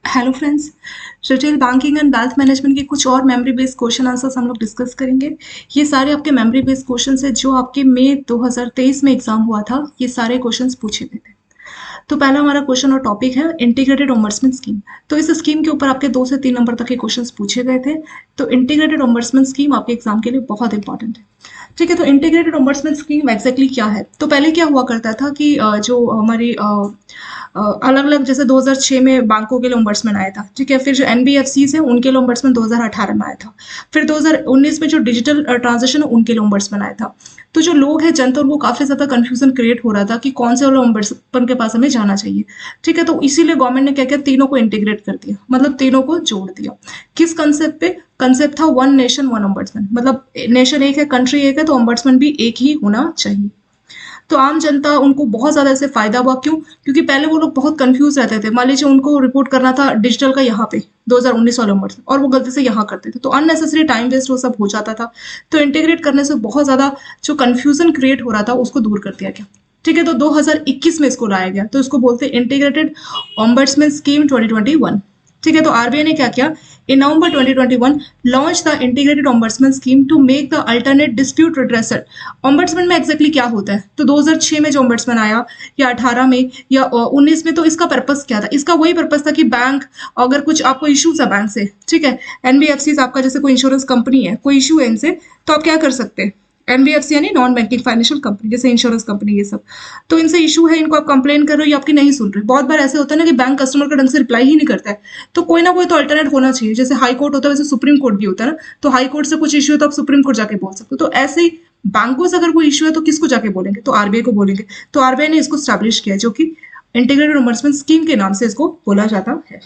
Hello friends. Retail banking and wealth management के कुछ और मेमोरी बेस्ड क्वेश्चन आंसर्स हम लोग डिस्कस करेंगे। ये सारे आपके मेमोरी बेस्ड क्वेश्चन है जो आपके मई 2023 में एग्जाम हुआ था। ये सारे क्वेश्चंस पूछे गए थे। तो पहला हमारा क्वेश्चन और टॉपिक है इंटीग्रेटेड ऑम्बर्समेंट स्कीम। तो इस स्कीम के ऊपर आपके 2 से 3 नंबर तक के क्वेश्चंस पूछे गए थे। तो इंटीग्रेटेड ऑम्बर्समेंट स्कीम आपके एग्जाम के लिए बहुत इंपॉर्टेंट है। ठीक है, तो इंटीग्रेटेड ऑम्बर्समेंट स्कीम एग्जैक्टली क्या है? तो पहले क्या हुआ करता था कि जो हमारी अलग अलग जैसे 2006 में बैंकों के लिए ओम्बर्समैन आया था। ठीक है, फिर जो एनबीएफसीज है उनके लिए ओम्बर्समैन 2018 में आया था। फिर 2019 में जो डिजिटल ट्रांजेक्शन है उनके लिए ओम्बर्समैन आया था। तो जो लोग हैं जनता, उनको काफी ज्यादा कंफ्यूजन क्रिएट हो रहा था कि कौन से वाले ओम्बर्समैन के पास हमें जाना चाहिए। ठीक है, तो इसीलिए गवर्नमेंट ने क्या किया, तीनों को इंटीग्रेट कर दिया, मतलब तीनों को जोड़ दिया। किस कंसेप्ट पे? कंसेप्ट था वन नेशन वन ओम्बर्समैन, मतलब नेशन एक है, कंट्री एक है, तो ओम्बर्समैन भी एक ही होना चाहिए। तो आम जनता, उनको बहुत ज़्यादा इससे फ़ायदा हुआ। क्यों? क्योंकि पहले वो लोग बहुत कंफ्यूज रहते थे। मान लीजिए उनको रिपोर्ट करना था डिजिटल का यहाँ पे 2019 वाले नंबर से, और वो गलती से यहाँ करते थे, तो अननेसेसरी टाइम वेस्ट वो सब हो जाता था। तो इंटीग्रेट करने से बहुत ज़्यादा जो कन्फ्यूजन क्रिएट हो रहा था उसको दूर कर दिया गया। ठीक है, तो 2021 में इसको लाया गया, तो इसको बोलते हैं इंटीग्रेटेड ऑम्बर्समैन स्कीम 2021। ठीक है, तो आरबीआई ने क्या किया, in November 2021 launch the integrated ombudsman scheme to make the alternate dispute redressal. Ombudsman में एग्जैक्टली क्या होता है? तो 2006 में जो ऑम्बर्समैन आया, या 18 में, या 19 में, तो इसका पर्पस क्या था? इसका वही पर्पस था कि बैंक, अगर कुछ आपको इश्यूज है बैंक से, ठीक है, एनबीएफसी आपका जैसे कोई इंश्योरेंस कंपनी है, कोई इशू है इनसे, तो आप क्या कर सकते हैं? एनबीएफसी यानी नॉन बैंकिंग फाइनेंशियल कंपनी, जैसे इंश्योरेंस कंपनी, ये सब। तो इनसे इशू है, इनको आप कंप्लेन कर रहे हो, ये आपकी नहीं सुन रहे। बहुत बार ऐसे होता है ना कि बैंक कस्टमर का ढंग से रिप्लाई ही नहीं करता है। तो कोई ना कोई तो अल्टरनेट होना चाहिए। जैसे हाई कोर्ट होता है, वैसे सुप्रीम कोर्ट भी होता है ना। तो हाई कोर्ट से कुछ इशू है तो आप सुप्रीम कोर्ट जाके बोल सकते हो। तो ऐसे ही बैंकों से अगर कोई इशू है तो किसको जाके बोलेंगे? तो आरबीआई को बोलेंगे। तो आरबीआई ने इसको स्टैब्लिश किया, जो कि इंटीग्रेटेड ऑम्बर्समैन स्कीम के नाम से इसको बोला जाता है।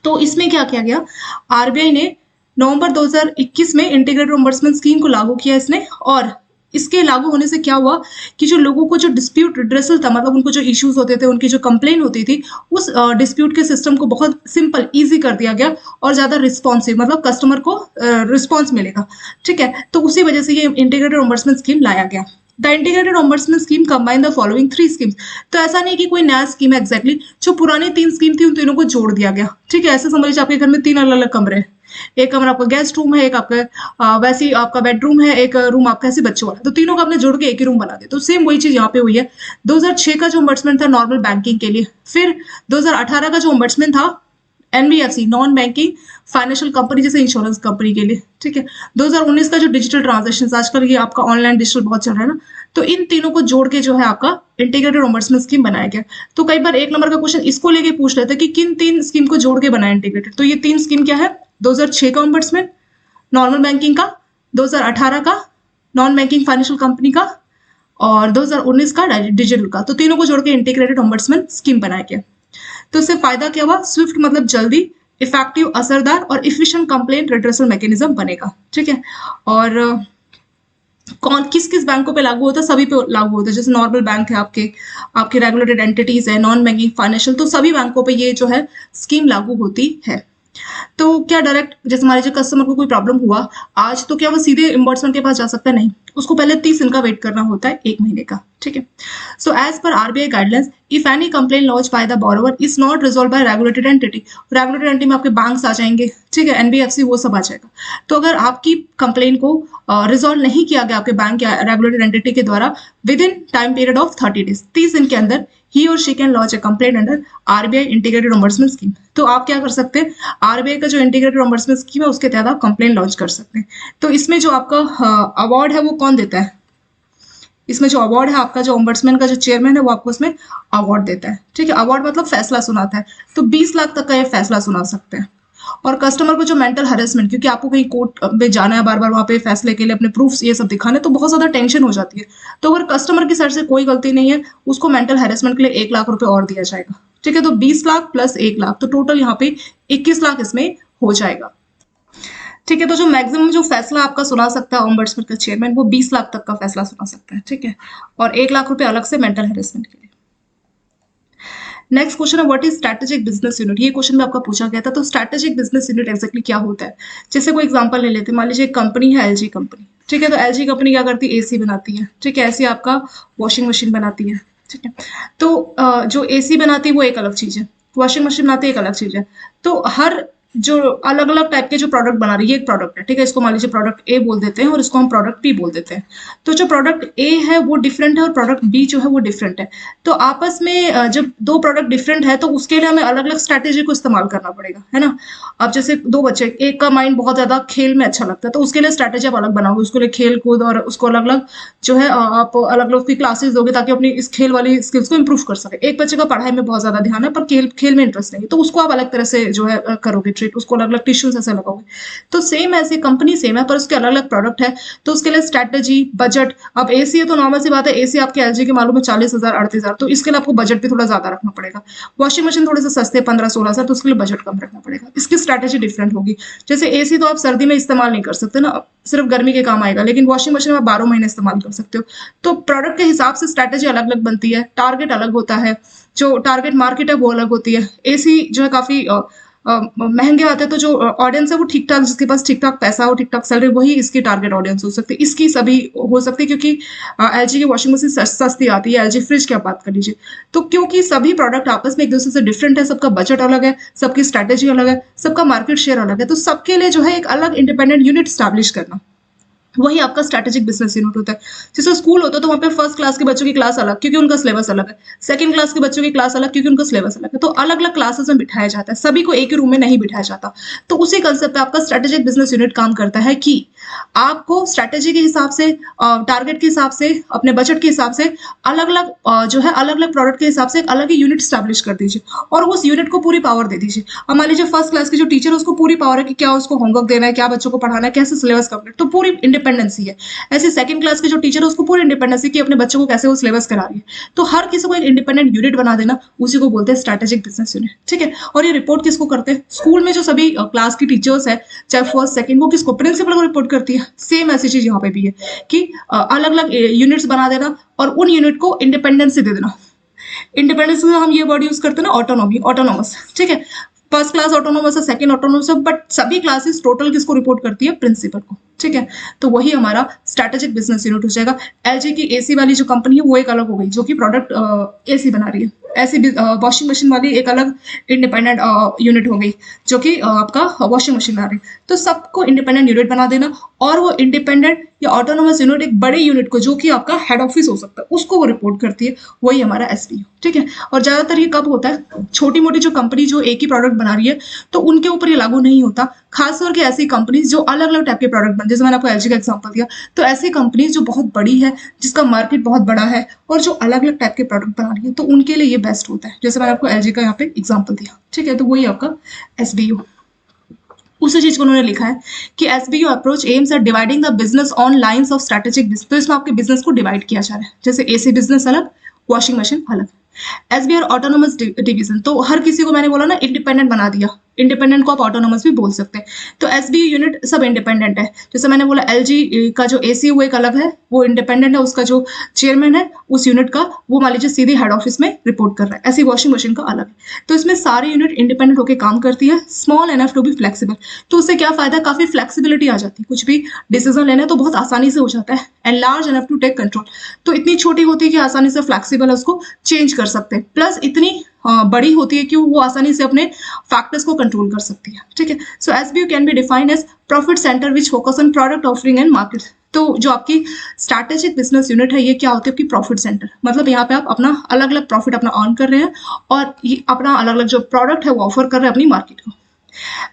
तो इसमें क्या किया गया, आरबीआई ने नवंबर 2021 में इंटीग्रेटेड ऑम्बर्समैन स्कीम को लागू किया इसने। और इसके लागू होने से क्या हुआ कि जो लोगों को जो डिस्प्यूट रिड्रेसल था, मतलब उनको जो इश्यूज होते थे, उनकी जो कंप्लेन होती थी, उस डिस्प्यूट के सिस्टम को बहुत सिंपल इजी कर दिया गया, और ज्यादा रिस्पॉन्सिव, मतलब कस्टमर को रिस्पॉन्स मिलेगा। ठीक है, तो उसी वजह से ये इंटीग्रेटेड ऑम्बर्समैन स्कीम लाया गया। The integrated ombudsman scheme combine the following 3 schemes. तो ऐसा नहीं कि कोई नया स्कीम है एग्जैक्टली, जो पुरानी 3 स्कीम थी उन तीनों को जोड़ दिया गया। ठीक है, ऐसे समझ लीजिए आपके घर में 3 अलग अलग कमरे हैं। एक कमरा आपका गेस्ट रूम है, एक आपका वैसे ही आपका बेडरूम है, एक रूम आपका ऐसे बच्चों वाला। तो तीनों को आपने जोड़ के एक ही रूम बना दिया। तो सेम वही चीज यहाँ पे हुई है। 2006 का जो ओम्बड्समैन था नॉर्मल बैंकिंग के लिए, फिर 2018 का जो ओम्बड्समैन था NBFC non banking financial company, जैसे इंश्योरेंस कंपनी के लिए। ठीक है, 2019 का जो डिजिटल ट्रांजेक्शन, आजकल ये आपका ऑनलाइन डिजिटल बहुत चल रहा है ना। तो इन तीनों को जोड़ के जो है आपका इंटीग्रेटेड ऑम्बड्समैन स्कीम बनाया गया। तो कई बार 1 नंबर का क्वेश्चन इसको लेके पूछ लेते हैं कि किन 3 स्कीम को जोड़ के बनाया इंटीग्रेटेड। तो ये 3 स्कीम क्या है? 2006 का ऑम्बड्समैन नॉर्मल बैंकिंग का, 2018 का नॉन बैंकिंग फाइनेंशियल कंपनी का, और 2019 का डिजिटल का। तो तीनों को जोड़ के इंटीग्रेटेड ऑम्बड्समैन स्कीम बनाया गया। तो इससे फायदा क्या हुआ? स्विफ्ट मतलब जल्दी, इफेक्टिव असरदार और इफिशिएंट कंप्लेंट रिड्रेसल मैकेनिज्म बनेगा। ठीक है, और कौन किस किस बैंकों पे लागू होता है? सभी पे लागू होता है। जैसे नॉर्मल बैंक है, आपके आपके रेगुलेटेड एंटिटीज है, नॉन बैंकिंग फाइनेंशियल, तो सभी बैंकों पे ये जो है स्कीम लागू होती है। तो क्या डायरेक्ट, जैसे मान लीजिए कस्टमर को कोई प्रॉब्लम हुआ आज, तो क्या वो सीधे इम्बर्समैन के पास जा सकता है? नहीं, उसको पहले 30 दिन का वेट करना होता है, 1 महीने का। ठीक है, so as per RBI guidelines, if any complain launch by the borrower is not resolve by regulated entity, regulated entity में आपके बैंक्स आ जाएंगे, ठीक है, एनबीएफसी, वो सब आ जाएगा। तो अगर आपकी कंप्लेन को रिजॉल्व नहीं किया गया आपके बैंक या रेगुलेटेड एंटिटी के द्वारा with in time period of 30 days, 30 दिन के अंदर, he or she can lodge a complaint under RBI integrated ombudsman scheme. तो आप क्या कर सकते हैं, आरबीआई का जो इंटीग्रेटेड ऑम्बड्समैन स्कीम है उसके तहत आप कंप्लेंट लॉन्च कर सकते हैं। तो इसमें जो आपका अवार्ड है वो कौन देता है? इसमें जो अवार्ड है आपका, जो ऑम्बड्समैन का जो चेयरमैन है, वो आपको इसमें अवार्ड देता है। ठीक है, अवार्ड मतलब फैसला सुनाता है। तो 20 लाख तक का ये फैसला सुना सकते हैं। और कस्टमर को जो मेंटल हरेसमेंट, क्योंकि आपको कहीं कोर्ट में जाना है बार बार, वहां पे फैसले के लिए अपने प्रूफ्स ये सब दिखाने, तो बहुत ज्यादा टेंशन हो जाती है। तो अगर कस्टमर की साइड से कोई गलती नहीं है, उसको मेंटल हेरेसमेंट के लिए 1 लाख रुपए और दिया जाएगा। ठीक है, तो 20 लाख प्लस 1 लाख, तो टोटल यहाँ पे 21 लाख इसमें हो जाएगा। ठीक है, तो जो मैक्सिमम जो फैसला आपका सुना सकता है ऑम्बड्समैन का चेयरमैन, वो 20 लाख तक का फैसला सुना सकता है। ठीक है, और 1 लाख रुपए अलग से मेंटल हेरेसमेंट के लिए। नेक्स्ट क्वेश्चन है what is strategic business unit. ये क्वेश्चन में आपका पूछा गया था। तो स्ट्रेटेजिक बिजनेस यूनिट एक्जैक्टली क्या होता है? जैसे कोई एग्जांपल ले लेते हैं, मान लीजिए एक कंपनी है एलजी कंपनी। ठीक है, तो एलजी कंपनी क्या करती है? एसी बनाती है। ठीक है, ऐसी आपका वॉशिंग मशीन बनाती है। ठीक है, तो जो एसी बनाती है वो एक अलग चीज है, वॉशिंग मशीन बनाते एक अलग चीज है। तो हर जो अलग अलग टाइप के जो प्रोडक्ट बना रही है, एक प्रोडक्ट है, ठीक है, इसको मान लीजिए प्रोडक्ट ए बोल देते हैं और इसको हम प्रोडक्ट बी बोल देते हैं। तो जो प्रोडक्ट ए है वो डिफरेंट है और प्रोडक्ट बी जो है वो डिफरेंट है। तो आपस में जब दो प्रोडक्ट डिफरेंट है तो उसके लिए हमें अलग अलग स्ट्रैटेजी को इस्तेमाल करना पड़ेगा, है ना। अब जैसे दो बच्चे, एक का माइंड बहुत ज्यादा खेल में अच्छा लगता है तो उसके लिए स्ट्रैटेजी आप अलग बनाओगे, उसके लिए खेल कूद और उसको अलग अलग जो है आप अलग अलग उसकी क्लासेस दोगे ताकि अपनी इस खेल वाली स्किल्स को इंप्रूव कर सके। एक बच्चे का पढ़ाई में बहुत ज्यादा ध्यान है पर खेल खेल में इंटरेस्ट नहीं है, तो उसको आप अलग तरह से जो है करोगे ट्रीट, उसको अलग अलग टिश्यूज ऐसे लगाओगे। तो सेम ऐसे कंपनी सेम है पर उसके अलग अलग प्रोडक्ट है, तो उसके लिए स्ट्रैटेजी, बजट। अब एसी है तो नॉर्मल सी बात है, एसी आपके एलजी के मालूम है 40,000 38,000, तो इसके लिए आपको बजट भी थोड़ा ज्यादा रखना पड़ेगा। वॉशिंग मशीन थोड़े से सस्ते 15-16,000, तो उसके लिए बजट कम रखना पड़ेगा, इसकी स्ट्रैटेजी डिफरेंट होगी। जैसे एसी तो आप सर्दी में इस्तेमाल नहीं कर सकते ना, सिर्फ गर्मी के काम आएगा, लेकिन वॉशिंग मशीन आप 12 महीने इस्तेमाल कर सकते हो। तो प्रोडक्ट के हिसाब से स्ट्रैटेजी अलग अलग बनती है, टारगेट अलग होता है, जो टारगेट मार्केट है वो अलग होती है। एसी जो है काफी महंगे आते हैं, तो जो ऑडियंस है वो ठीक ठाक, जिसके पास ठीक ठाक पैसा हो, ठीक ठाक सैलरी, वही इसकी टारगेट ऑडियंस हो सकती है। इसकी सभी हो सकती है क्योंकि एलजी की वॉशिंग मशीन सस्ती आती है, एलजी फ्रिज की आप बात कर लीजिए। तो क्योंकि सभी प्रोडक्ट आपस में एक दूसरे से डिफरेंट है, सबका बजट अलग है, सबकी स्ट्रैटेजी अलग है, सबका मार्केट शेयर अलग है, तो सबके लिए जो है एक अलग इंडिपेंडेंट यूनिट स्टैब्लिश करना, वही आपका स्ट्रैटेजिक बिजनेस यूनिट होता है। जैसे स्कूल होता है तो वहाँ पे फर्स्ट क्लास के बच्चों की क्लास अलग क्योंकि उनका सिलेबस अलग है, सेकंड क्लास के बच्चों की क्लास अलग क्योंकि उनका सिलेबस अलग है, तो अलग अलग क्लासेस में बिठाया जाता है, सभी को एक ही रूम में नहीं बिठाया जाता। तो उसी कंसेप्ट पे आपका स्ट्रैटेजिक बिजनेस यूनिट काम करता है कि आपको स्ट्रैटेजी के हिसाब से, टारगेट के हिसाब से, अपने बजट के हिसाब से अलग अलग जो है अलग अलग प्रोडक्ट के हिसाब से एक अलग ही यूनिट स्टैब्लिश कर दीजिए और उस यूनिट को पूरी पावर दे दीजिए। अब मान लीजिए फर्स्ट क्लास की जो टीचर है उसको पूरी पावर है कि क्या उसको होमवर्क देना है, क्या बच्चों को पढ़ाना है, कैसे सिलेबस कंप्लीट, तो पूरी इंडिपेंडेंसी है। ऐसे सेकंड क्लास के जो टीचर है उसको पूरी इंडिपेंडेंसी की अपने बच्चों को कैसे वो सिलेबस करा रही है। तो हर किसी को एक इंडिपेंडेंट यूनिट बना देना, उसी को बोलते हैं स्ट्रैटेजिक बिजनेस यूनिट, ठीक है। और ये रिपोर्ट किसको करते हैं? स्कूल में जो सभी क्लास की टीचर्स है, चाहे फर्स्ट सेकंड, वो किसको? प्रिंसिपल को रिपोर्ट करती है। सेम ऐसी चीज यहाँ पे भी है कि अलग अलग यूनिट्स बना देना और उन यूनिट को इंडिपेंडेंस दे देना। इंडिपेंडेंस में हम ये वर्ड यूज करते हैं ना, ऑटोनॉमी, ऑटोनॉमस, ठीक है। फर्स्ट क्लास ऑटोनोमस है, सेकंड ऑटोनोमस है, बट सभी क्लासेस टोटल किसको रिपोर्ट करती है? प्रिंसिपल को, ठीक है। तो वही हमारा स्ट्रैटेजिक बिजनेस यूनिट हो जाएगा। एलजी की एसी वाली जो कंपनी है वो एक अलग हो गई, जो कि प्रोडक्ट एसी बना रही है। ऐसी वॉशिंग मशीन वाली एक अलग इंडिपेंडेंट यूनिट हो गई, जो कि आपका वॉशिंग मशीन बना रही है। तो सबको इंडिपेंडेंट यूनिट बना देना और वो इंडिपेंडेंट या ऑटोनोमस यूनिट एक बड़े यूनिट को, जो कि आपका हेड ऑफिस हो सकता है, उसको वो रिपोर्ट करती है, वही हमारा एसपीयू, ठीक है। और ज्यादातर ये कब होता है? छोटी मोटी जो कंपनी जो एक ही प्रोडक्ट बना रही है तो उनके ऊपर ये लागू नहीं होता, खासतौर के ऐसी कंपनीज जो अलग अलग टाइप के प्रोडक्ट बन, जैसे मैंने आपको एलजी का एग्जांपल दिया, तो ऐसी कंपनीज जो बहुत बड़ी है, जिसका मार्केट बहुत बड़ा है और जो अलग अलग टाइप के प्रोडक्ट बना रही है, तो उनके लिए ये बेस्ट होता है। जैसे मैंने आपको एलजी का यहाँ पे एग्जाम्पल दिया, ठीक है। तो वही आपका एसबीयू, उसी चीज को उन्होंने लिखा है कि SBU approach aims at dividing the business on lines of strategic business. तो इसमें आपके बिजनेस को डिवाइड किया जा रहा है, जैसे एसी बिजनेस अलग, वॉशिंग मशीन अलग। एसबीआई ऑटोनोमस डिवीजन, तो हर किसी को मैंने बोला ना इंडिपेंडेंट बना दिया, इंडिपेंडेंट को आप ऑटोनोमस भी बोल सकते हैं। तो एसबीयू यूनिट सब इंडिपेंडेंट है। जैसे मैंने बोला एलजी का जो एसी वो एक अलग है, वो इंडिपेंडेंट है, उसका जो चेयरमैन है उस यूनिट का, वो मान लीजिए सीधे हेड ऑफिस में रिपोर्ट कर रहा है। ऐसी वॉशिंग मशीन का अलग है। तो इसमें सारी यूनिट इंडिपेंडेंट होकर काम करती है, small enough to be flexible. तो उससे क्या फायदा? काफी फ्लेक्सिबिलिटी आ जाती है, कुछ भी डिसीजन लेना है तो बहुत आसानी से हो जाता है। And large enough to take control, तो इतनी छोटी होती है कि आसानी से फ्लेक्सिबल है, उसको चेंज कर सकते हैं। प्लस इतनी बड़ी होती है कि वो आसानी से अपने फैक्टर्स को कंट्रोल कर सकती है, ठीक है। So SBU can be defined as profit centre which focus on product offering and market. तो जो आपकी स्ट्रैटेजिक बिजनेस यूनिट है, ये क्या होती है? आपकी प्रॉफिट सेंटर, मतलब यहाँ पे आप अपना अलग अलग प्रॉफिट अपना अर्न कर रहे हैं और ये अपना अलग अलग जो प्रोडक्ट है वो ऑफर कर रहे हैं अपनी मार्केट को।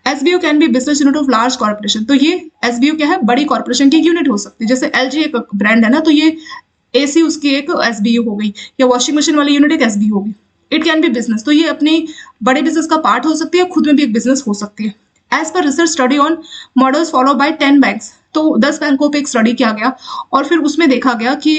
SBU can B business unit of large corporation, तो ये एसबीयू क्या है? बड़ी कॉर्पोरेशन की यूनिट हो सकती है। जैसे एलजी एक ब्रांड है ना, तो ये एसी उसकी एक एसबीयू हो गई, या वॉशिंग मशीन वाली यूनिट एक एसबीयू होगी। इट कैन बी बिजनेस, तो ये अपनी बड़े बिजनेस का पार्ट हो सकती है, खुद में भी एक बिजनेस हो सकती है। As per research study on models follow by 10 banks, तो 10 बैंकों पे एक स्टडी किया गया और फिर उसमें देखा गया कि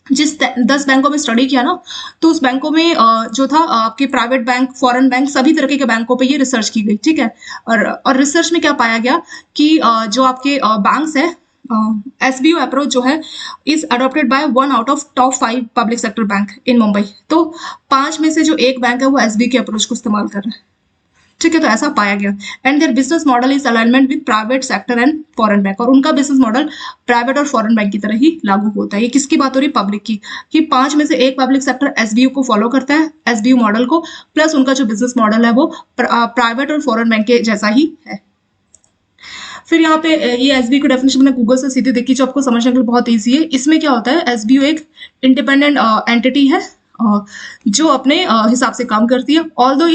जिस 10 बैंकों में स्टडी किया ना, तो उस बैंकों में जो था आपके प्राइवेट बैंक, फॉरेन बैंक, सभी तरीके के बैंकों पे ये रिसर्च की गई, ठीक है। और रिसर्च में क्या पाया गया कि जो आपके बैंक्स है, एसबीयू अप्रोच जो है is adopted by 1 out of top 5 public sector bank in Mumbai. तो 5 में से जो एक बैंक है वो एसबीयू के अप्रोच को इस्तेमाल कर रहा है, ठीक है, तो ऐसा पाया गया। And their business model is alignment with private sector and foreign bank, और उनका बिजनेस मॉडल प्राइवेट और फॉरेन बैंक की तरह ही लागू होता है। ये किसकी बात हो रही है? पब्लिक की, कि 5 में से एक पब्लिक सेक्टर एसबीयू को फॉलो करता है, एसबीयू मॉडल को, प्लस उनका जो बिजनेस मॉडल है वो प्राइवेट और फॉरेन बैंक के जैसा ही है। फिर यहाँ पे ये एसबीयू की डेफिनेशन मैंने गूगल से सीधी देखी, जो आपको समझने के लिए बहुत ईजी है। इसमें क्या होता है, एसबीयू एक इंडिपेंडेंट एंटिटी है जो अपने हिसाब से काम करती है। ऑल्दो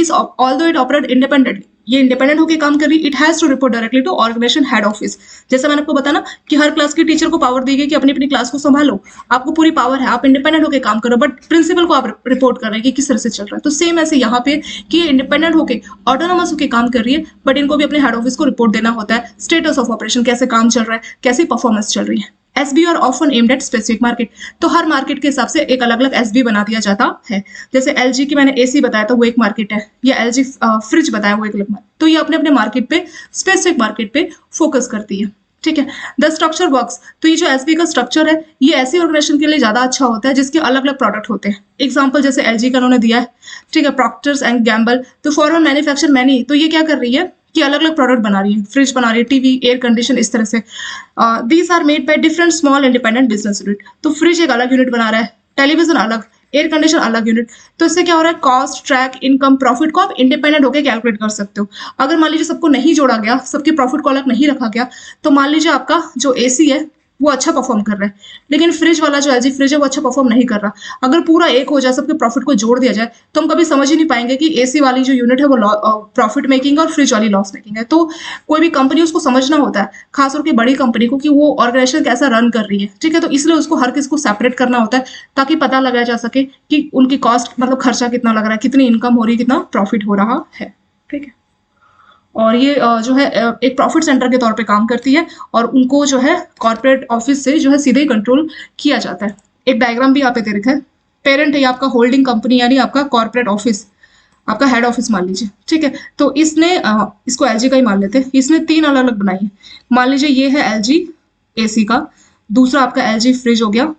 इट ऑपरेट इंडिपेंडेंटली, ये इंडिपेंडेंट होकर काम कर रही है। It has to report directly to organisation head office. जैसे मैंने आपको बताया ना कि हर क्लास की टीचर को पावर दी गई कि अपनी अपनी क्लास को संभालो, आपको पूरी पावर है, आप इंडिपेंडेंट होकर काम करो, बट प्रिंसिपल को आप रिपोर्ट कर रहे हैं कि किस तरह से चल रहा है। तो सेम ऐसे यहाँ पे कि इंडिपेंडेंट होकर ऑटोनोमस होकर काम कर रही है, बट इनको भी अपने हेड ऑफिस को रिपोर्ट देना होता है, स्टेटस ऑफ ऑपरेशन, कैसे काम चल रहा है, कैसी परफॉर्मेंस चल रही है। SBU are often aimed at specific market, तो हर मार्केट के हिसाब से एक अलग अलग एसबी बना दिया जाता है। जैसे एलजी की मैंने एसी बताया था, वो एक मार्केट है, या एलजी फ्रिज बताया, वो एक अलग मार्केट। तो ये अपने अपने मार्केट पे, स्पेसिफिक मार्केट पे फोकस करती है। ठीक है, द स्ट्रक्चर वर्क्स, तो ये जो एसबी का स्ट्रक्चर है, ये ऐसी ऑर्गेनाइजेशन के लिए ज्यादा अच्छा होता है जिसके अलग अलग प्रोडक्ट होते हैं। एग्जाम्पल जैसे एलजी का उन्होंने दिया है, ठीक है, प्रॉक्टर्स एंड गैम्बल, तो फॉरन मैन्युफैक्चर मैनी, तो ये क्या कर रही है कि अलग अलग प्रोडक्ट बना रही है, फ्रिज बना रही है, टीवी, एयर कंडीशन, इस तरह से। These are made by different small independent business unit, तो फ्रिज एक अलग यूनिट बना रहा है, टेलीविजन अलग, एयर कंडीशन अलग यूनिट। तो इससे क्या हो रहा है, कॉस्ट, ट्रैक, इनकम, प्रॉफिट को आप इंडिपेंडेंट होकर कैलकुलेट कर सकते हो। अगर मान लीजिए सबको नहीं जोड़ा गया, सबके प्रॉफिट को अलग नहीं रखा गया, तो मान लीजिए आपका जो एसी है वो अच्छा परफॉर्म कर रहा है, लेकिन फ्रिज वाला जो एलजी फ्रिज है वो अच्छा परफॉर्म नहीं कर रहा। अगर पूरा एक हो जाए, सबके प्रॉफिट को जोड़ दिया जाए, तो हम कभी समझ ही नहीं पाएंगे कि एसी वाली जो यूनिट है वो प्रॉफिट मेकिंग और फ्रिज वाली लॉस मेकिंग है। तो कोई भी कंपनी, उसको समझना होता है, खासतौर की बड़ी कंपनी को, कि वो ऑर्गेनाइजेशन कैसा रन कर रही है। ठीक है, तो इसलिए उसको हर किसी को सेपरेट करना होता है, ताकि पता लगाया जा सके कि उनकी कॉस्ट, मतलब खर्चा कितना लग रहा है, कितनी इनकम हो रही है, कितना प्रॉफिट हो रहा है। ठीक है, और ये जो है एक प्रॉफिट सेंटर के तौर पे काम करती है, और उनको जो है कॉर्पोरेट ऑफिस से जो है सीधे ही कंट्रोल किया जाता है। एक डायग्राम भी यहाँ पे दे रखा है। पेरेंट है आपका होल्डिंग कंपनी, यानी आपका कॉर्पोरेट ऑफिस, आपका हेड ऑफिस मान लीजिए। ठीक है, तो इसने इसको एलजी का ही मान लेते हैं, इसने 3 अलग अलग बनाई है। मान लीजिए ये है एलजी एसी का, दूसरा आपका एलजी फ्रिज हो गया,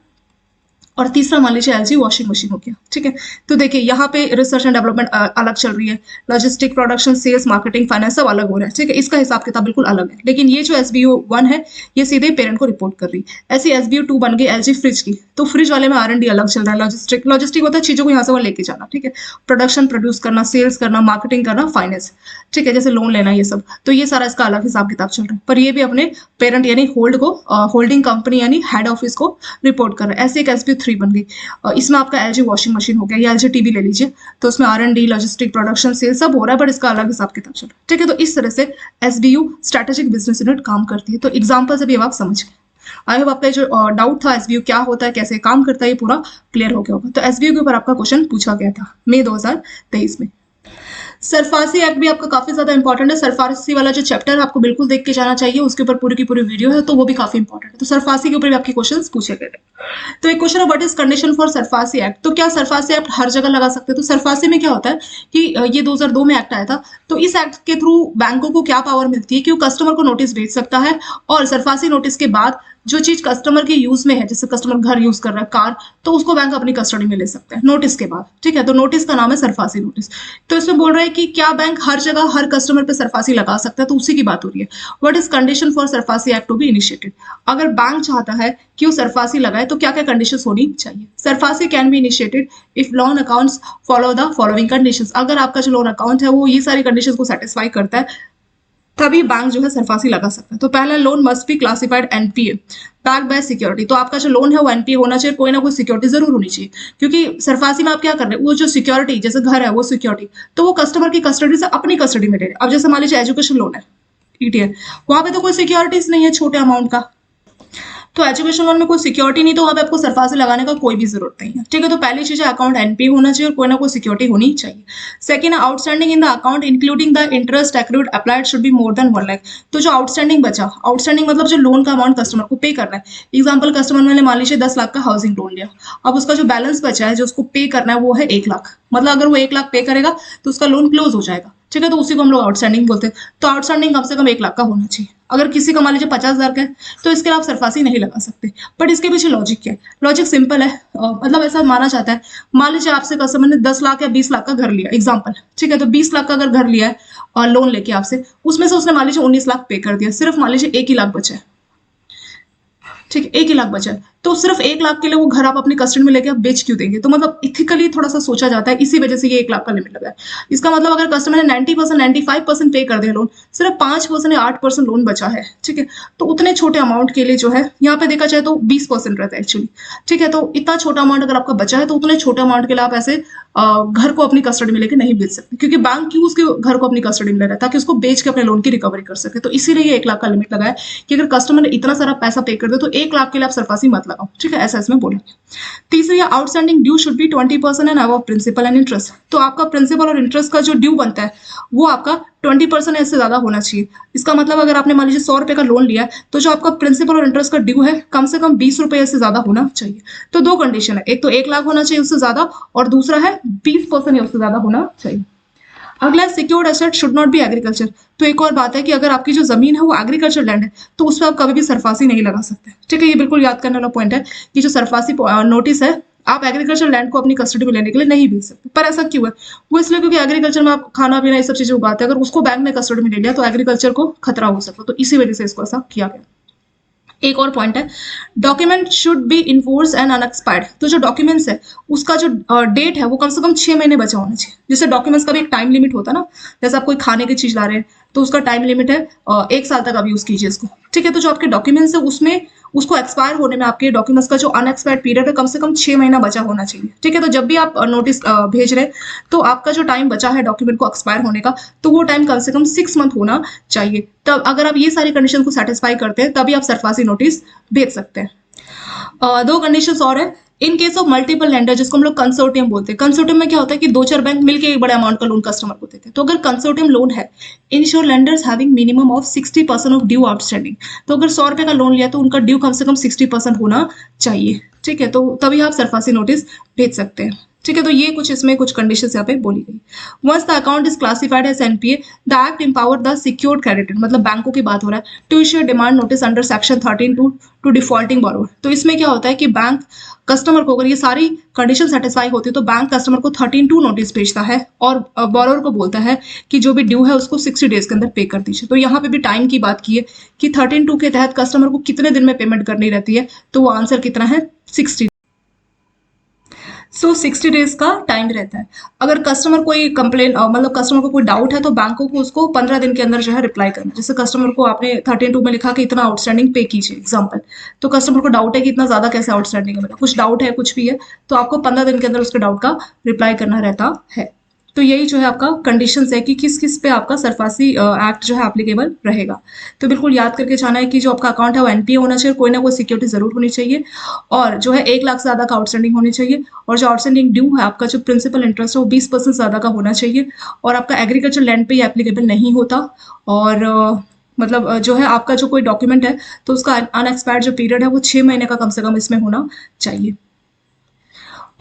और तीसरा मान लीजिए एलजी वॉशिंग मशीन हो गया। ठीक है, तो देखिए यहाँ पे रिसर्च एंड डेवलपमेंट अलग चल रही है, logistic, production, sales, marketing, finance सब अलग हो रहा है। ठीक है, इसका हिसाब किताब बिल्कुल अलग है। लेकिन ये जो एसबीयू 1 है, ये सीधे पेरेंट को रिपोर्ट कर रही है। ऐसी एसबीयू 2 बन गई एलजी फ्रिज की, तो फ्रिज वाले में R&D अलग चल रहा है, लॉजिस्टिक होता है चीजों को यहाँ से वहाँ लेके जाना। ठीक है, प्रोडक्शन, प्रोड्यूस करना, सेल्स करना, मार्केटिंग करना, फाइनेंस, ठीक है, जैसे लोन लेना, ये सब। तो ये सारा इसका अलग हिसाब किताब चल रहा है, पर ये भी अपने पेरेंट यानी होल्डिंग कंपनी यानी हेड ऑफिस को रिपोर्ट कर रहा है। ऐसे एक एसबीयू 3 बन गई। इसमें आपका एलजी वॉशिंग मशीन हो गया, या एलजी टीवी ले लीजिए, तो उसमें R&D, लॉजिस्टिक, प्रोडक्शन, सेल सब हो रहा है, बट इसका अलग हिसाब किताब चल रहा है। ठीक है, तो इस तरह से एसबीयू स्ट्रेटेजिक बिजनेस यूनिट काम करती है। तो एग्जाम्पल से भी अब आप समझ गए। आई होप आपका जो डाउट था एसबीयू क्या होता है, कैसे काम करता है, ये पूरा क्लियर हो गया होगा। तो एसबीयू के ऊपर आपका क्वेश्चन पूछा गया था मई 2023 में। सरफासी एक्ट भी आपका काफी ज्यादा इंपॉर्टेंट है। सरफासी वाला जो चैप्टर है आपको बिल्कुल देख के जाना चाहिए, उसके ऊपर पूरी की पूरी वीडियो है, तो वो भी काफी इंपॉर्टेंट है। तो सरफासी के ऊपर भी आपके क्वेश्चंस पूछे गए थे। तो एक क्वेश्चन है, what is condition for SARFAESI act, तो क्या सरफासी एक्ट हर जगह लगा सकते हैं? तो सरफासी में क्या होता है कि ये 2002 में एक्ट आया था, तो इस एक्ट के थ्रू बैंकों को क्या पावर मिलती है कि वो कस्टमर को नोटिस भेज सकता है, और सरफासी नोटिस के बाद जो चीज कस्टमर के यूज में है, जैसे कस्टमर घर यूज कर रहा है, कार, तो उसको बैंक अपनी कस्टडी में ले सकते हैं नोटिस के बाद। ठीक है, तो नोटिस का नाम है सरफासी नोटिस। तो इसमें बोल रहा है कि क्या बैंक हर जगह हर कस्टमर पे सरफासी लगा सकता है, तो उसी की बात हो रही है। What is condition for SARFAESI act to be initiated, अगर बैंक चाहता है कि वो सरफासी लगाए तो क्या क्या कंडीशंस होनी चाहिए? SARFAESI can be initiated if loan accounts follow the following conditions, अगर आपका जो लोन अकाउंट है वो ये सारी कंडीशंस को सेटिस्फाई करता है, तभी बैंक जो है सरफासी लगा सकता है। तो पहला, loan must be classified NPA back by security, तो आपका जो लोन है वो एनपीए होना चाहिए, कोई ना कोई सिक्योरिटी जरूर होनी चाहिए, क्योंकि सरफासी में आप क्या कर रहे हैं, वो जो सिक्योरिटी, जैसे घर है वो सिक्योरिटी, तो वो कस्टमर की कस्टडी से अपनी कस्टडी में ले रहे हैं। अब जैसे मान लीजिए एजुकेशन लोन है, ईटीएल, वहां पे तो कोई सिक्योरिटीज नहीं है छोटे अमाउंट का, तो एजुकेशन लोन में कोई सिक्योरिटी नहीं, तो वहां पे आपको सरफासी लगाने का कोई भी जरूरत नहीं है। ठीक है, तो पहली चीज है अकाउंट एनपी होना चाहिए और कोई ना कोई सिक्योरिटी होनी चाहिए। Second, outstanding in the account including the interest accrued applied should be more than 1 lakh, तो जो आउटस्टैंडिंग बचा, आउटस्टैंडिंग मतलब जो लोन का अमाउंट कस्टमर को पे करना है। एग्जाम्पल, कस्टमर ने मान लीजिए 10 लाख का हाउसिंग लोन लिया, अब उसका जो बैलेंस बचा है जो उसको पे करना है वो है 1 लाख। मतलब अगर वो 1 लाख पे करेगा तो उसका लोन क्लोज हो जाएगा, ठीक है, तो उसी को हम लोग आउटस्टैंडिंग बोलते हैं। तो आउटस्टैंडिंग कम से कम 1 लाख का होना चाहिए। अगर किसी का मान लीजिए 50,000 का है तो इसके लिए आप सरफासी नहीं लगा सकते। बट इसके पीछे लॉजिक क्या है? लॉजिक सिंपल है, मतलब ऐसा माना जाता है, मान लीजिए आपसे कस्टमर ने 10 लाख या 20 लाख का घर लिया एग्जाम्पल, ठीक है, तो 20 लाख का अगर घर लिया है और लोन लेके आपसे, उसमें से उसने मान लीजिए 19 लाख पे कर दिया, सिर्फ मान लीजिए 1 ही लाख बचा है, ठीक है, 1 ही लाख बचा है, तो सिर्फ 1 लाख के लिए वो घर आप अपनी कस्टडी में लेके आप बेच क्यों देंगे? तो मतलब इथिकली थोड़ा सा सोचा जाता है, इसी वजह से ये 1 लाख का लिमिट लगा है। इसका मतलब अगर कस्टमर ने 90% 95% पे कर दिया लोन, सिर्फ 5% या 8% लोन बचा है, ठीक है, तो उतने छोटे अमाउंट के लिए जो है यहाँ पे देखा जाए तो 20% रहता है एक्चुअली, ठीक है, तो इतना छोटा अमाउंट अगर आपका बचा है तो उतने छोटे अमाउंट के लिए आप ऐसे घर को अपनी कस्टडी में लेके नहीं बेच सकते, क्योंकि बैंक क्यों उसके घर को अपनी कस्टडी में ले रहा है? ताकि उसको बेच के अपने लोन की रिकवरी कर सके। तो इसीलिए ये 1 लाख का लिमिट लगा है कि अगर कस्टमर ने इतना सारा पैसा पे कर दे तो 1 लाख के लिए आप सरफासी मत लगाओ, ठीक है, ऐसा इसमें बोला। तीसरी, outstanding due should be 20% and above principal and interest. तो आपका प्रिंसिपल और इंटरेस्ट का जो ड्यू बनता है वो आपका 20% इससे ज्यादा होना चाहिए। इसका मतलब अगर आपने मान लीजिए 100 रुपए का लोन लिया है तो जो आपका प्रिंसिपल और इंटरेस्ट का ड्यू है कम से कम 20 रुपए से ज्यादा होना चाहिए। तो दो कंडीशन है, एक तो 1 लाख होना चाहिए उससे ज्यादा, और दूसरा है 20% या उससे ज्यादा होना चाहिए। अगला, secured asset should not be agriculture. तो एक और बात है कि अगर आपकी जो जमीन है वो एग्रीकल्चर लैंड है तो उस पर आप कभी भी सरफासी नहीं लगा सकते, ठीक है, ये बिल्कुल याद करने वाला पॉइंट है कि जो सरफासी नोटिस है आप एग्रीकल्चर लैंड को अपनी कस्टडी में लेने के लिए नहीं भेज सकते। पर ऐसा क्यों है? वो इसलिए क्योंकि एग्रीकल्चर में आप खाना पीना ये सब चीजें उगाते हैं, अगर उसको बैंक ने कस्टडी में ले लिया तो एग्रीकल्चर को खतरा हो सकता है, तो इसी वजह से इसको ऐसा किया गया। एक और पॉइंट है, document should be enforce and unexpired. तो जो डॉक्यूमेंट्स है उसका जो डेट है वो कम से कम 6 महीने बचा होना चाहिए। जैसे डॉक्यूमेंट्स का भी एक टाइम लिमिट होता है ना, जैसे आप कोई खाने की चीज ला रहे हैं तो उसका टाइम लिमिट है 1 साल तक आप यूज कीजिए इसको, ठीक है, तो जो आपके डॉक्यूमेंट्स है उसमें उसको एक्सपायर होने में आपके डॉक्यूमेंट्स का जो अनएक्सपायर्ड पीरियड है कम से कम 6 महीना बचा होना चाहिए, ठीक है, तो जब भी आप नोटिस भेज रहे हैं तो आपका जो टाइम बचा है डॉक्यूमेंट को एक्सपायर होने का तो वो टाइम कम से कम 6 मंथ होना चाहिए। तब अगर आप ये सारी कंडीशन को सेटिस्फाई करते हैं तभी आप सरफासी नोटिस भेज सकते हैं। दो कंडीशंस और है, in case of multiple lender, जिसको हम लोग कंसोर्टियम बोलते हैं। कंसोर्टियम में क्या होता है कि 2-4 बैंक मिलकर एक बड़े अमाउंट का लोन कस्टमर को देते हैं। तो अगर कंसोर्टियम लोन है, ensure lenders having minimum of 60% of due outstanding. तो अगर 100 रुपए का लोन लिया तो उनका ड्यू कम से कम 60% होना चाहिए, ठीक है, तो तभी आप सरफासी नोटिस भेज सकते हैं, ठीक है, तो ये कुछ इसमें कुछ कंडीशंस यहाँ पे बोली गई। Once the account is classified as NPA, the act empower the secured creditor, मतलब बैंकों की बात हो रहा है, to issue demand notice under section 13(2) to defaulting borrower. तो इसमें क्या होता है कि बैंक कस्टमर को, अगर ये सारी कंडीशन सेटिस्फाई होती है तो बैंक कस्टमर को 13(2) नोटिस भेजता है और बोरोवर को बोलता है कि जो भी ड्यू है उसको 60 डेज के अंदर पे कर दीजिए। तो यहाँ पे भी टाइम की बात की है कि 13(2) के तहत कस्टमर को कितने दिन में पेमेंट करनी रहती है, तो वो आंसर कितना है 60। सो 60 डेज का टाइम रहता है। अगर कस्टमर कोई कंप्लेन मतलब कस्टमर को कोई डाउट है तो बैंकों को उसको 15 दिन के अंदर जो है रिप्लाई करना। जैसे कस्टमर को आपने 13(2) में लिखा कि इतना आउटस्टैंडिंग पे कीजिए एग्जाम्पल, तो कस्टमर को डाउट है कि इतना ज्यादा कैसे आउटस्टैंडिंग है मेरा, कुछ डाउट है कुछ भी है, तो आपको 15 दिन के अंदर उसके डाउट का रिप्लाई करना रहता है। तो यही जो है आपका कंडीशंस है कि किस किस पे आपका सरफासी एक्ट जो है एप्लीकेबल रहेगा। तो बिल्कुल याद करके जाना है कि जो आपका अकाउंट है वो एनपीए होना चाहिए, कोई ना कोई सिक्योरिटी जरूर होनी चाहिए, और जो है 1 लाख से ज्यादा का आउटस्टैंडिंग होनी चाहिए, और जो आउटस्टैंडिंग ड्यू है आपका जो प्रिंसिपल इंटरेस्ट है वो 20% ज्यादा का होना चाहिए, और आपका एग्रीकल्चर लैंड पे एप्लीकेबल नहीं होता, और मतलब जो है आपका जो कोई डॉक्यूमेंट है तो उसका अनएक्सपायर्ड जो पीरियड है वो 6 महीने का कम से कम इसमें होना चाहिए।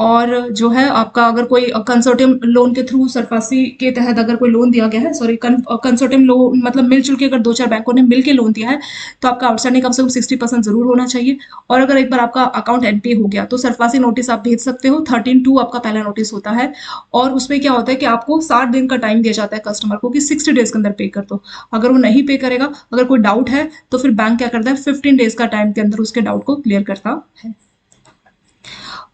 और जो है आपका अगर कोई कंसोर्टियम लोन के थ्रू सरफासी के तहत अगर कोई लोन दिया गया है, सॉरी कंसोर्टियम लोन मतलब मिलजुल के अगर 2-4 बैंकों ने मिलके लोन दिया है तो आपका आउटस्टैंडिंग कम से कम 60% जरूर होना चाहिए। और अगर एक बार आपका अकाउंट एनपीए हो गया तो सरफासी नोटिस आप भेज सकते हो। 13(2) आपका पहला नोटिस होता है, और उसमें क्या होता है कि आपको 60 दिन का टाइम दिया जाता है कस्टमर को कि 60 डेज के अंदर पे कर दो। अगर वो नहीं पे करेगा, अगर कोई डाउट है तो फिर बैंक क्या करता है 15 डेज का टाइम के अंदर उसके डाउट को क्लियर करता है।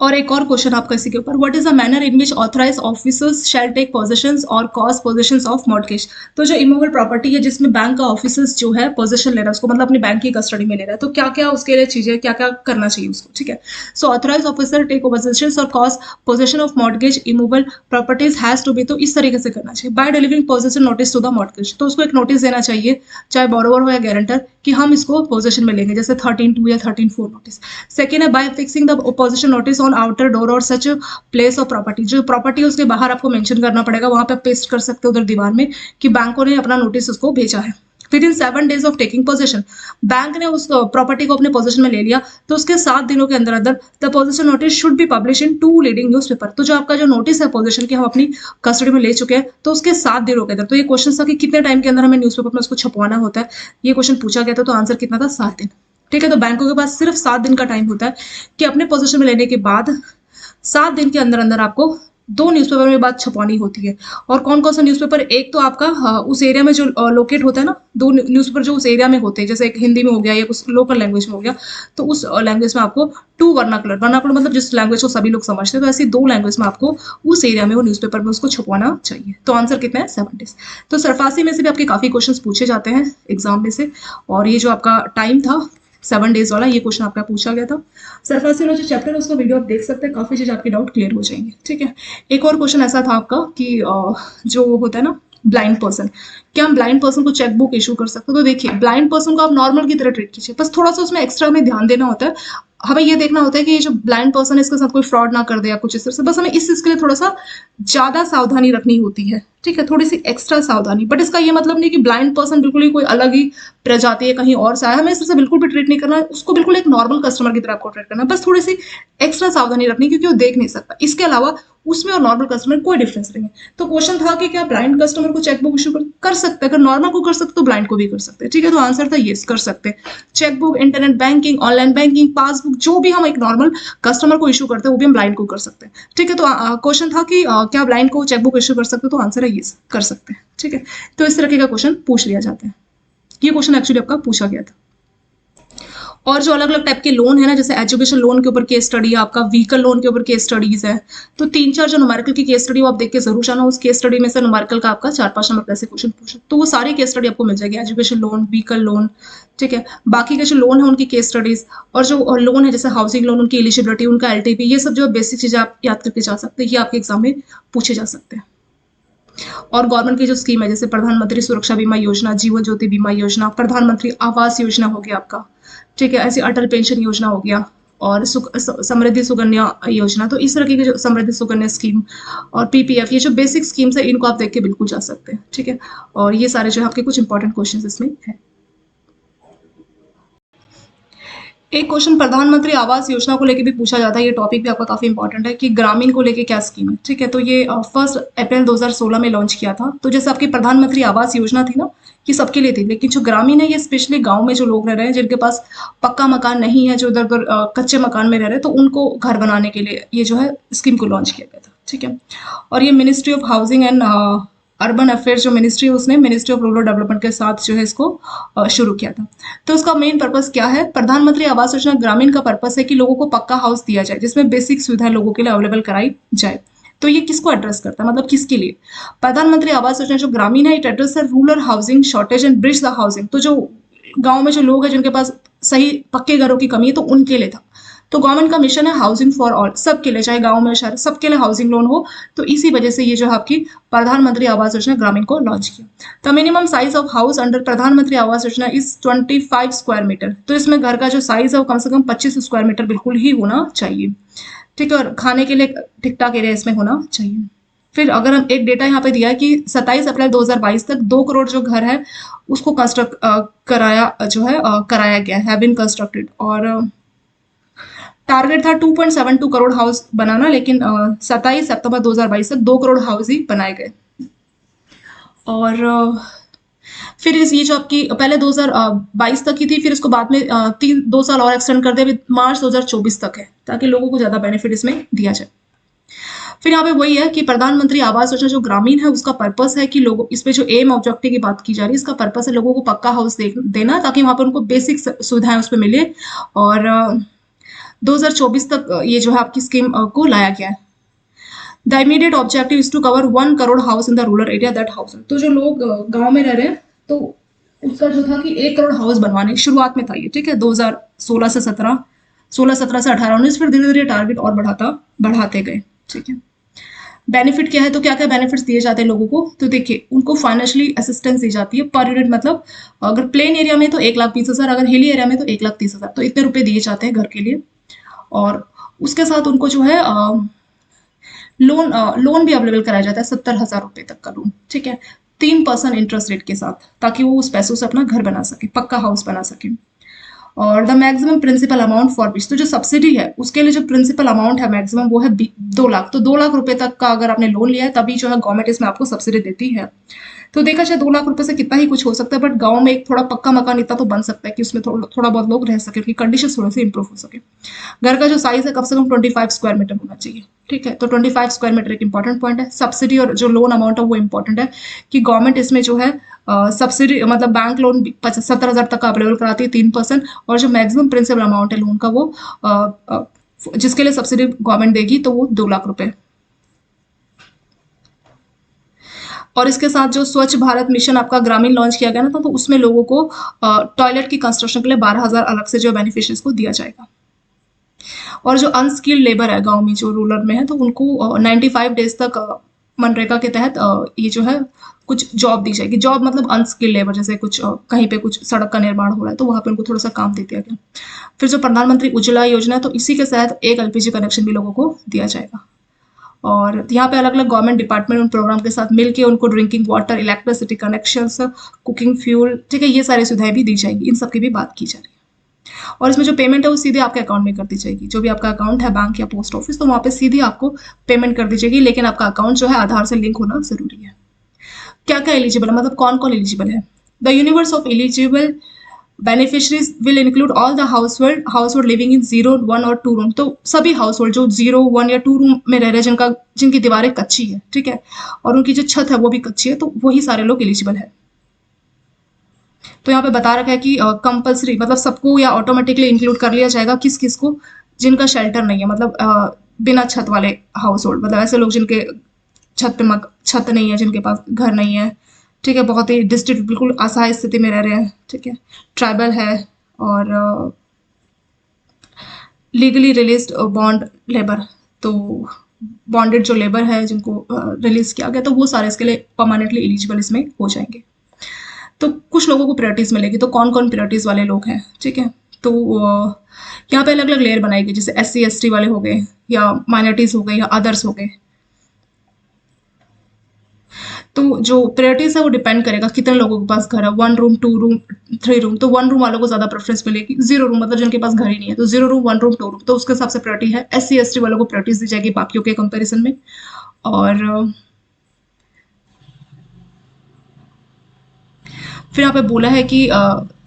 और एक और क्वेश्चन आपका इसी के ऊपर, what is the manner in which authorise officers shall take positions और कॉज पोजीशंस ऑफ मॉर्गेज। तो जो इमूवेबल प्रॉपर्टी है जिसमें बैंक का ऑफिसर्स जो है पोजीशन ले रहा है उसको, मतलब अपनी बैंक की कस्टडी में ले रहा है, तो क्या क्या उसके लिए चीजें क्या क्या करना चाहिए उसको, ठीक है। So authorise officer take positions और cause position of mortgage immovable properties has to be, तो इस तरीके से करना चाहिए। By delivering position notice to the mortgage, तो उसको एक नोटिस देना चाहिए चाहे बोरोवर हो या गारंटर कि हम इसको पोजीशन में लेंगे, जैसे 13(2) या 13(4) नोटिस। सेकेंड है bye fixing the position notice on outer door और सच प्लेस ऑफ प्रॉपर्टी, जो प्रॉपर्टी है उसके बाहर आपको मेंशन करना पड़ेगा, वहां पे पेस्ट कर सकते हो उधर दीवार में कि बैंकों ने अपना नोटिस उसको भेजा है। With in 7 days of taking possession, bank ने उस प्रॉपर्टी को अपने पोजेशन में ले लिया तो उसके 7 दिनों के अंदर अंदर the possession notice should be publish in 2 leading newspaper. तो जो आपका जो नोटिस है पोजेशन की हम अपनी कस्टडी में ले चुके हैं तो उसके 7 दिनों के अंदर, तो ये क्वेश्चन था कि कितने टाइम के अंदर हमें न्यूज़पेपर में उसको छपवाना होता है, ये क्वेश्चन पूछा गया था। तो आंसर कितना था? 7 दिन। ठीक है, तो बैंकों के पास सिर्फ 7 दिन का टाइम होता है कि अपने पोजेशन में लेने के बाद 7 दिन के अंदर अंदर आपको 2 न्यूज़पेपर में बात छपवानी होती है। और कौन कौन सा न्यूज़पेपर? एक तो आपका उस एरिया में जो लोकेट होता है ना, 2 न्यूज़पेपर जो उस एरिया में होते हैं, जैसे एक हिंदी में हो गया या कुछ लोकल लैंग्वेज में हो गया, तो उस लैंग्वेज में आपको 2 वर्नाकुलर, वर्नाकुलर मतलब जिस लैंग्वेज को सभी लोग समझते हैं, तो ऐसी 2 लैंग्वेज में आपको उस एरिया में वो न्यूज़पेपर में उसको छपवाना चाहिए। तो आंसर कितना है? 7 days। तो सरफासी में से भी आपके काफ़ी क्वेश्चन पूछे जाते हैं एग्जाम में से, और ये जो आपका टाइम था 7 days वाला, ये क्वेश्चन आपका पूछा गया था। सरफेस वाला जो चैप्टर है उसका वीडियो आप देख सकते हैं, काफी चीज आपके डाउट क्लियर हो जाएंगे। ठीक है, एक और क्वेश्चन ऐसा था आपका कि जो होता है ना ब्लाइंड पर्सन, क्या हम ब्लाइंड पर्सन को चेक बुक इशू कर सकते हैं? तो देखिए, ब्लाइंड पर्सन को आप नॉर्मल की तरह ट्रीट कीजिए, बस थोड़ा सा उसमें एक्स्ट्रा हमें ध्यान देना होता है। हमें ये देखना होता है कि ये जो ब्लाइंड पर्सन है इसके साथ कोई फ्रॉड ना कर दे या कुछ इस तरह से, बस हमें इस चीज के लिए थोड़ा सा ज्यादा सावधानी रखनी होती है। ठीक है, थोड़ी सी एक्स्ट्रा सावधानी, बट इसका ये मतलब नहीं कि ब्लाइंड पर्सन बिल्कुल ही कोई अलग ही प्रजाति है, कहीं और से आया, हमें इस तरह से बिल्कुल भी ट्रीट नहीं करना है, उसको बिल्कुल एक नॉर्मल कस्टमर की तरह आपको ट्रीट करना है, बस थोड़ी सी एक्स्ट्रा सावधानी रखनी, क्योंकि वो देख नहीं सकता। इसके अलावा उसमें और नॉर्मल कस्टमर कोई डिफरेंस नहीं है। तो क्वेश्चन था कि क्या ब्लाइंड कस्टमर को चेकबुक इशू कर सकते हैं? अगर नॉर्मल को कर सकते तो ब्लाइंड को भी कर सकते हैं। ठीक है, तो आंसर था यस, कर सकते हैं। Chequebook, internet banking, online banking, passbook, जो भी हम एक नॉर्मल कस्टमर को इशू करते हैं वो भी हम ब्लाइंड को कर सकते हैं। ठीक है, तो क्वेश्चन था कि क्या ब्लाइंड को चेकबुक इशू कर सकते हो? तो आंसर है यस, कर सकते हैं। ठीक है, तो इस तरह का क्वेश्चन पूछ लिया जाता है। ये क्वेश्चन एक्चुअली आपका पूछा गया था। और जो अलग अलग टाइप के लोन है ना, जैसे एजुकेशन लोन के ऊपर केस स्टडी, आपका व्हीकल लोन के ऊपर केस स्टडीज है, तो 3-4 जो न्यूमेरिकल की केस स्टडी वो आप देख के जरूर जाना। उस केस स्टडी में से न्यूमेरिकल का आपका 4-5 नंबर ऐसे क्वेश्चन पूछे, तो वो सारी केस स्टडी आपको मिल जाएगी, एजुकेशन लोन, व्हीकल लोन। ठीक है, बाकी के जो लोन है उनकी केस स्टडीज, और जो लोन है जैसे हाउसिंग लोन, उनकी एलिजिबिलिटी, उनका एलटीपी, ये सब जो बेसिक चीजें आप याद करके जा सकते हैं, ये आपके एग्जाम में पूछे जा सकते हैं। और गवर्नमेंट की जो स्कीम है जैसे प्रधानमंत्री सुरक्षा बीमा योजना, जीवन ज्योति बीमा योजना, प्रधानमंत्री आवास योजना हो गया आपका। ठीक है, ऐसे अटल पेंशन योजना हो गया, और समृद्धि सुकन्या योजना, तो इस तरह की जो समृद्धि सुकन्या स्कीम और पीपीएफ, ये जो बेसिक स्कीम्स है इनको आप देख के बिल्कुल जा सकते हैं। ठीक है, और ये सारे जो है आपके कुछ इंपॉर्टेंट क्वेश्चन इसमें है। एक क्वेश्चन प्रधानमंत्री आवास योजना को लेके भी पूछा जाता है, ये टॉपिक भी आपका काफी इंपॉर्टेंट है कि ग्रामीण को लेके क्या स्कीम है। ठीक है, तो ये 1 अप्रैल 2016 में लॉन्च किया था। तो जैसे आपकी प्रधानमंत्री आवास योजना थी ना, ये सबके लिए थी, लेकिन जो ग्रामीण है ये स्पेशली गांव में जो लोग रह रहे हैं, जिनके पास पक्का मकान नहीं है, जो इधर उधर कच्चे मकान में रह रहे हैं, तो उनको घर बनाने के लिए ये जो है स्कीम को लॉन्च किया गया था। ठीक है, और ये ministry of housing and urban affairs जो मिनिस्ट्री है उसने मिनिस्ट्री ऑफ रूरल डेवलपमेंट के साथ जो है इसको शुरू किया था। तो उसका मेन पर्पस क्या है? प्रधानमंत्री आवास योजना ग्रामीण का पर्पस है कि लोगों को पक्का हाउस दिया जाए, जिसमें बेसिक सुविधाएं लोगों के लिए अवेलेबल कराई जाए। तो ये किसको एड्रेस करता है, मतलब किसके लिए? प्रधानमंत्री आवास योजना जो ग्रामीण है, it address rural housing shortage and bridge the housing. तो जो गांव में जो लोग हैं जिनके पास सही पक्के घरों की कमी है, तो उनके लिए था। तो गवर्नमेंट का मिशन है हाउसिंग फॉर ऑल, सबके लिए, चाहे गांव में शहर, सबके लिए हाउसिंग लोन हो। तो इसी वजह से ये जो है आपकी प्रधानमंत्री आवास योजना ग्रामीण को लॉन्च किया। The minimum size of house under प्रधानमंत्री Awas Yojana is 25 square metre. तो इसमें घर का जो साइज है वो कम से कम 25 स्क्वायर मीटर बिल्कुल ही होना चाहिए। ठीक है, और खाने के लिए ठीक ठाक एरिया इसमें होना चाहिए। फिर अगर हम एक डेटा यहाँ पे दिया है कि 27 अप्रैल 2022 तक 2 करोड़ जो घर है उसको कंस्ट्रक्ट कराया गया है, बीन कंस्ट्रक्टेड। और टारगेट था 2.72 करोड़ हाउस बनाना, लेकिन 27 सितंबर 2022 तक 2 करोड़ हाउस ही बनाए गए। और फिर ये जो आपकी पहले 2022 तक की थी, फिर इसको बाद में 2 साल और एक्सटेंड कर दिया, अभी मार्च 2024 तक है, ताकि लोगों को ज्यादा बेनिफिट इसमें दिया जाए। फिर यहाँ पे वही है कि प्रधानमंत्री आवास योजना जो ग्रामीण है उसका पर्पस है कि लोगों, इसमें जो एम ऑब्जेक्टिव की बात की जा रही है, इसका पर्पस है लोगों को पक्का हाउस देना, ताकि वहां पर उनको बेसिक सुविधाएं उस पर मिले। और 2024 तक ये जो है आपकी स्कीम को लाया गया है। The immediate objective is to cover 1 crore house in the rural area that house. तो जो लोग गांव में रह रहे हैं, तो उसका जो था कि 1 करोड़ हाउस बनवाने शुरुआत में था ये। ठीक है, 2016 से 17, 16-17 से 18-19, फिर धीरे धीरे टारगेट और बढ़ाते गए। ठीक है, बेनिफिट क्या है? तो क्या क्या बेनिफिट्स दिए जाते हैं लोगों को? तो देखिए, उनको फाइनेंशियली असिस्टेंस दी जाती है पर यूनिट, मतलब अगर प्लेन एरिया में तो 1,20,000, अगर हिली एरिया में तो 1,30,000, तो इतने रुपए दिए जाते हैं घर के लिए। और उसके साथ उनको जो है लोन भी अवेलेबल कराया जाता है, 70,000 रुपए तक का लोन। ठीक है, 3% इंटरेस्ट रेट के साथ, ताकि वो उस पैसों से अपना घर बना सके, पक्का हाउस बना सके। और the maximum principal amount for which, तो जो सब्सिडी है उसके लिए जो प्रिंसिपल अमाउंट है मैक्सिमम वो है 2 लाख। तो 2 लाख रुपए तक का अगर आपने लोन लिया है तभी जो है गवर्नमेंट इसमें आपको सब्सिडी देती है। तो देखा जाए 2 लाख रुपए से कितना ही कुछ हो सकता है, बट गांव में एक थोड़ा पक्का मकान इतना तो बन सकता है कि उसमें थोड़ा बहुत लोग रह सके, उनकी कंडीशन थोड़ी सी इंप्रूव हो सके। घर का जो साइज है कम से कम 25 स्क्वायर मीटर होना चाहिए, ठीक है। तो 25 स्क्वायर मीटर एक इंपॉर्टेंट पॉइंट है। सब्सिडी और जो लोन अमाउंट है वो इंपॉर्टेंट है कि गवर्नमेंट इसमें जो है सब्सिडी मतलब बैंक लोन 70,000 तक का अवेलेबल कराती है 3%, और जो मैक्सिमम प्रिंसिपल अमाउंट है लोन का वो जिसके लिए सब्सिडी गवर्नमेंट देगी तो वो 2 लाख रुपए। और इसके साथ जो स्वच्छ भारत मिशन आपका ग्रामीण लॉन्च किया गया ना, तो उसमें लोगों को टॉयलेट की कंस्ट्रक्शन के लिए 12,000 अलग से जो बेनिफिशियरीज को दिया जाएगा। और जो अनस्किल्ड लेबर है गांव में जो रूरल में है, तो उनको 95 डेज तक मनरेगा के तहत ये जो है कुछ जॉब दी जाएगी। जॉब मतलब अनस्किल्ड लेबर, जैसे कुछ कहीं पे कुछ सड़क का निर्माण हो रहा है तो वहां पे उनको थोड़ा सा काम दे दिया गया। फिर जो प्रधानमंत्री उज्ज्वला योजना है, तो इसी के तहत एक एलपीजी कनेक्शन भी लोगों को दिया जाएगा। और यहाँ पे अलग अलग गवर्नमेंट डिपार्टमेंट उन प्रोग्राम के साथ मिलके उनको drinking water, electricity connections, cooking fuel, ठीक है, ये सारी सुविधाएं भी दी जाएगी। इन सब की भी बात की जा रही है। और इसमें जो पेमेंट है वो सीधे आपके अकाउंट में कर दी जाएगी। जो भी आपका अकाउंट है बैंक या पोस्ट ऑफिस, तो वहाँ पे सीधे आपको पेमेंट कर दी जाएगी, लेकिन आपका अकाउंट जो है आधार से लिंक होना जरूरी है। क्या क्या एलिजिबल है, मतलब कौन कौन एलिजिबल है। The universe of eligible beneficiaries will include all the household living in 0, 1 और 2 रूम। तो सभी हाउसहोल्ड जो 0, 1 या 2 रूम में रह रहे हैं, जिनकी दीवारें कच्ची है, ठीक है, और उनकी जो छत है वो भी कच्ची है, तो वही सारे लोग एलिजिबल है। तो यहाँ पे बता रखा है कि कंपलसरी मतलब सबको या ऑटोमेटिकली इंक्लूड कर लिया जाएगा, किस किस को, जिनका शेल्टर नहीं है, मतलब बिना छत वाले हाउसहोल्ड, मतलब ऐसे लोग जिनके छत नहीं है, जिनके पास घर नहीं है, ठीक है, बहुत ही डिस्ट्रिक्ट बिल्कुल असहाय स्थिति में रह रहे हैं, ठीक है, ट्राइबल है, और लीगली रिलीज बॉन्ड लेबर, तो बॉन्डेड जो लेबर है जिनको रिलीज किया गया, तो वो सारे इसके लिए परमानेंटली एलिजिबल इसमें हो जाएंगे। तो कुछ लोगों को प्रायोरिटीज मिलेगी। तो कौन कौन प्रायोरिटीज वाले लोग हैं, ठीक है। तो यहाँ पे अलग अलग लेयर बनाई गई, जैसे SC ST वाले हो गए, या माइनॉरिटीज हो गए, या अदर्स हो गए। तो जो प्रायोरिटीज है वो डिपेंड करेगा कितने लोगों के पास घर है, 1 रूम, 2 रूम, 3 रूम। तो 1 रूम वालों को ज्यादा प्रेफरेंस मिलेगी। 0 रूम मतलब जिनके पास घर ही नहीं है, तो 0 रूम, 1 रूम, 2 रूम, तो उसके हिसाब से प्रायोरिटी है। SC ST वालों को प्रायोरिटीज दी जाएगी बाकियों के कंपेरिजन में। और फिर यहाँ पे बोला है कि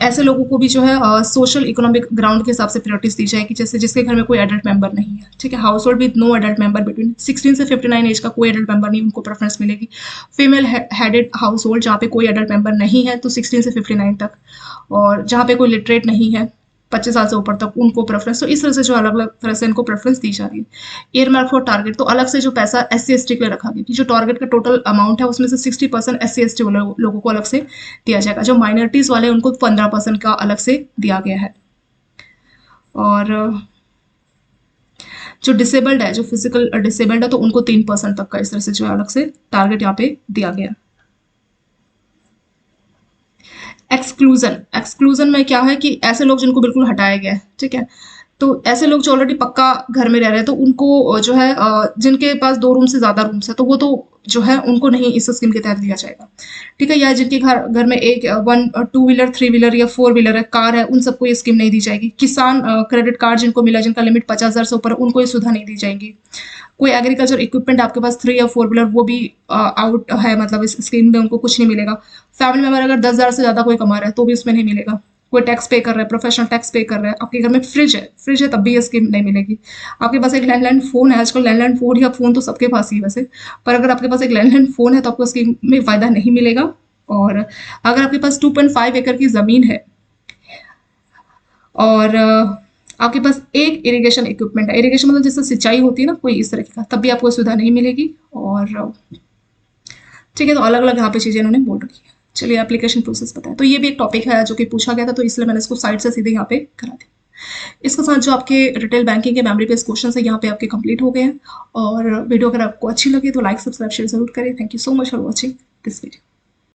ऐसे लोगों को भी जो है सोशल इकोनॉमिक ग्राउंड के हिसाब से प्रायोरिटीज दी जाएगी, जैसे जिसके घर में कोई एडल्ट मेंबर नहीं है, ठीक है, household with no adult member between 16 से 59 एज का कोई एडल्ट मेंबर नहीं, उनको प्रेफरेंस मिलेगी। फीमेल हेडेड हाउस होल्ड जहाँ पे कोई एडल्ट मेंबर नहीं है, तो 16 से 59 तक, और जहाँ पे कोई लिटरेट नहीं है 25 साल से ऊपर तक, उनको प्रेफरेंस। तो इस तरह से जो अलग अलग तरह से इनको प्रेफरेंस दी जा रही है। एयरमार्क फॉर टारगेट, तो अलग से जो पैसा SC ST के लिए रखा गया कि जो टारगेट का टोटल अमाउंट है उसमें से 60% SC ST वाले लोगों को अलग से दिया जाएगा। जो माइनॉरिटीज वाले उनको 15% का अलग से दिया गया है। और जो डिसेबल्ड है, जो फिजिकल डिसेबल्ड है, तो उनको 3% तक का इस तरह से जो है अलग से टारगेट यहाँ पे दिया गया। एक्सक्लूजन में क्या है कि ऐसे लोग जिनको बिल्कुल हटाया गया है, ठीक है, तो ऐसे लोग जो ऑलरेडी पक्का घर में रह रहे हैं, तो उनको जो है जिनके पास 2 रूम से ज्यादा रूम्स है, तो वो तो जो है उनको नहीं इस स्कीम के तहत दिया जाएगा, ठीक है। या जिनके घर में एक 2 व्हीलर, 3 व्हीलर या 4 व्हीलर है, कार है, उन सबको ये स्कीम नहीं दी जाएगी। किसान क्रेडिट कार्ड जिनको मिला, जिनका लिमिट 50,000 से ऊपर है, उनको ये सुविधा नहीं दी जाएगी। कोई एग्रीकल्चर इक्विपमेंट आपके पास 3 या 4 व्हीलर, वो भी आउट है, मतलब इस स्कीम में उनको कुछ नहीं मिलेगा। फैमिली मेंबर अगर 10,000 से ज्यादा कोई कमा रहा है तो भी उसमें नहीं मिलेगा। कोई टैक्स पे कर रहा है, प्रोफेशनल टैक्स पे कर रहा है, आपके घर में फ्रिज है तब भी ये स्कीम नहीं मिलेगी। आपके पास एक लैंडलाइन फोन है, आजकल लैंडलाइन फोन या फोन तो सबके पास ही वैसे, पर अगर आपके पास एक लैंडलाइन फोन है तो आपको स्कीम में फायदा नहीं मिलेगा। और अगर आपके पास 2.5 एकड़ की जमीन है और आपके पास एक इरिगेशन इक्विपमेंट है, इरिगेशन मतलब जैसे सिंचाई होती है ना कोई इस तरह का, तब भी आपको सुविधा नहीं मिलेगी। और ठीक है, तो अलग अलग यहाँ पे चीजें इन्होंने बोल रखी है। चलिए एप्लीकेशन प्रोसेस बताया, तो ये भी एक टॉपिक है जो कि पूछा गया था, तो इसलिए मैंने इसको साइड से सीधे यहाँ पे करा दिया। इसके साथ जो आपके रिटेल बैंकिंग के मेमोरी बेस्ड क्वेश्चन है यहाँ पे आपके कंप्लीट हो गए हैं। और वीडियो अगर आपको अच्छी लगी तो लाइक, सब्सक्राइब, शेयर जरूर करें। Thank you so much for watching this video.